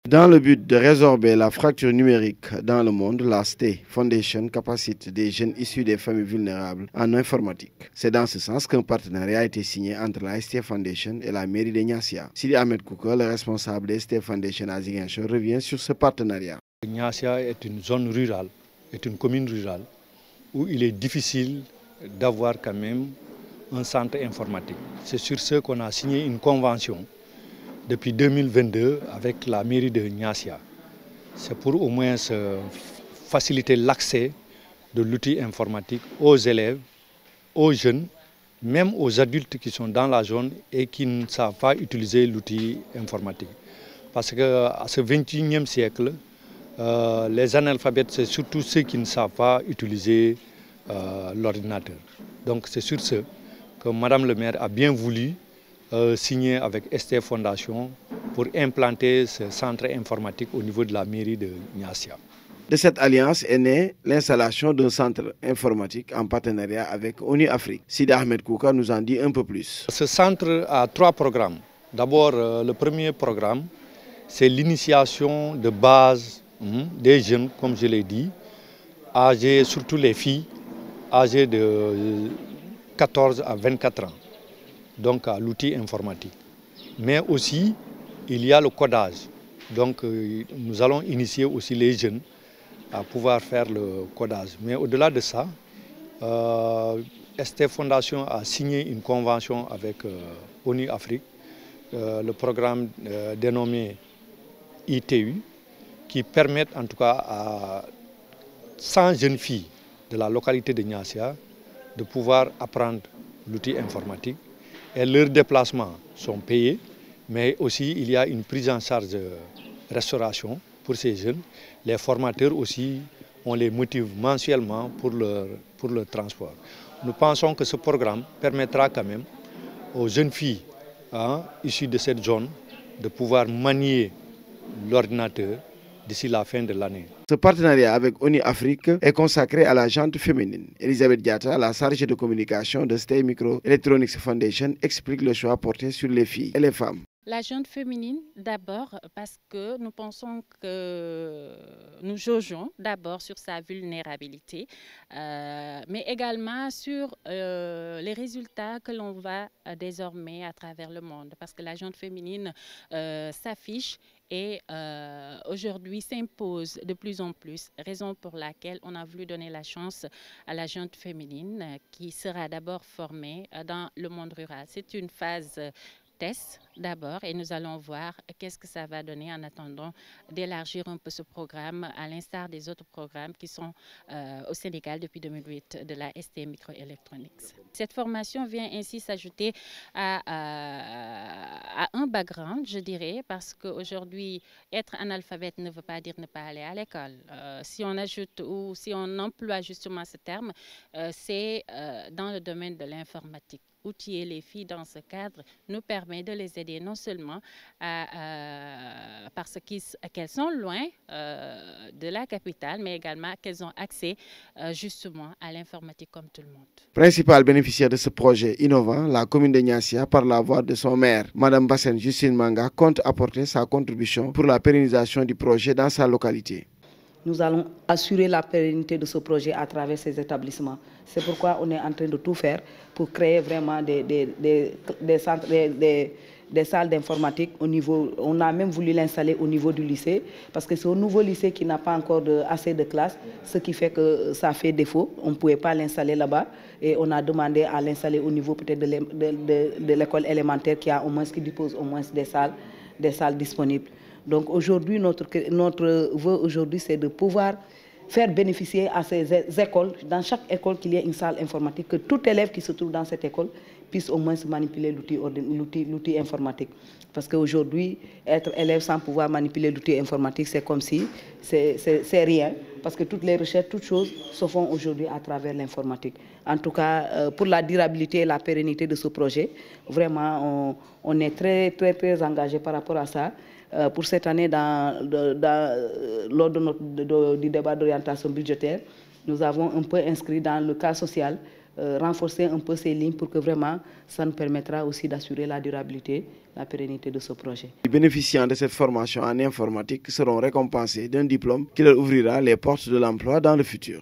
Dans le but de résorber la fracture numérique dans le monde, la STE Foundation capacite des jeunes issus des familles vulnérables en informatique. C'est dans ce sens qu'un partenariat a été signé entre la STE Foundation et la mairie de Niassia. Sidi Ahmed Kouka, le responsable de STE Foundation à Ziguinchor, revient sur ce partenariat. Niassia est une zone rurale, est une commune rurale où il est difficile d'avoir quand même un centre informatique. C'est sur ce qu'on a signé une convention depuis 2022 avec la mairie de Niassia. C'est pour au moins faciliter l'accès de l'outil informatique aux élèves, aux jeunes, même aux adultes qui sont dans la zone et qui ne savent pas utiliser l'outil informatique. Parce qu'à ce 21e siècle, les analphabètes, c'est surtout ceux qui ne savent pas utiliser l'ordinateur. Donc c'est sur ce que Madame le maire a bien voulu signé avec STE Foundation pour implanter ce centre informatique au niveau de la mairie de Niassia. De cette alliance est née l'installation d'un centre informatique en partenariat avec ONU Afrique. Sidi Ahmed Kouka nous en dit un peu plus. Ce centre a 3 programmes. D'abord, le premier programme, c'est l'initiation de base des jeunes, comme je l'ai dit, âgés, surtout les filles, âgées de 14 à 24 ans. Donc à l'outil informatique. Mais aussi, il y a le codage. Donc nous allons initier aussi les jeunes à pouvoir faire le codage. Mais au-delà de ça, STE Foundation a signé une convention avec ONU Afrique, le programme dénommé ITU, qui permet en tout cas à 100 jeunes filles de la localité de Niassia de pouvoir apprendre l'outil informatique. Et leurs déplacements sont payés, mais aussi il y a une prise en charge de restauration pour ces jeunes. Les formateurs aussi, on les motive mensuellement pour le transport. Nous pensons que ce programme permettra quand même aux jeunes filles issues de cette zone de pouvoir manier l'ordinateur d'ici la fin de l'année. Ce partenariat avec ONU Afrique est consacré à la gente féminine. Elisabeth Diatta, la chargée de communication de STE Microelectronics Foundation, explique le choix porté sur les filles et les femmes. La gente féminine, d'abord parce que nous pensons que nous jaugeons d'abord sur sa vulnérabilité, mais également sur les résultats que l'on va désormais à travers le monde. Parce que la gente féminine s'affiche et aujourd'hui s'impose de plus en plus, raison pour laquelle on a voulu donner la chance à la gente féminine qui sera d'abord formée dans le monde rural. C'est une phase test d'abord et nous allons voir qu'est-ce que ça va donner en attendant d'élargir un peu ce programme à l'instar des autres programmes qui sont au Sénégal depuis 2008 de la STE Microelectronics. Cette formation vient ainsi s'ajouter à un background, je dirais, parce qu'aujourd'hui, être analphabète ne veut pas dire ne pas aller à l'école. Si on ajoute ou si on emploie justement ce terme, c'est dans le domaine de l'informatique. Outiller les filles dans ce cadre nous permet de les aider non seulement parce qu'elles sont loin de la capitale, mais également qu'elles ont accès justement à l'informatique comme tout le monde. Principal bénéficiaire de ce projet innovant, la commune de Niassia, par la voix de son maire, Mme Bassène Justine Manga, compte apporter sa contribution pour la pérennisation du projet dans sa localité. Nous allons assurer la pérennité de ce projet à travers ces établissements. C'est pourquoi on est en train de tout faire pour créer vraiment des salles d'informatique au niveau. On a même voulu l'installer au niveau du lycée, parce que c'est au nouveau lycée qui n'a pas encore assez de classes, ce qui fait que ça fait défaut. On ne pouvait pas l'installer là-bas et on a demandé à l'installer au niveau peut-être de l'école élémentaire qui dispose au moins des salles disponibles. Donc aujourd'hui, notre vœu aujourd'hui, c'est de pouvoir faire bénéficier à ces écoles, dans chaque école qu'il y ait une salle informatique, que tout élève qui se trouve dans cette école puisse au moins manipuler l'outil informatique. Parce qu'aujourd'hui, être élève sans pouvoir manipuler l'outil informatique, c'est comme si c'est rien. Parce que toutes les recherches, toutes choses se font aujourd'hui à travers l'informatique. En tout cas, pour la durabilité et la pérennité de ce projet, vraiment, on est très, très, très engagé par rapport à ça. Pour cette année, lors du débat d'orientation budgétaire, nous avons un peu inscrit dans le cas social, renforcer un peu ces lignes pour que vraiment ça nous permettra aussi d'assurer la durabilité la pérennité de ce projet. Les bénéficiants de cette formation en informatique seront récompensés d'un diplôme qui leur ouvrira les portes de l'emploi dans le futur.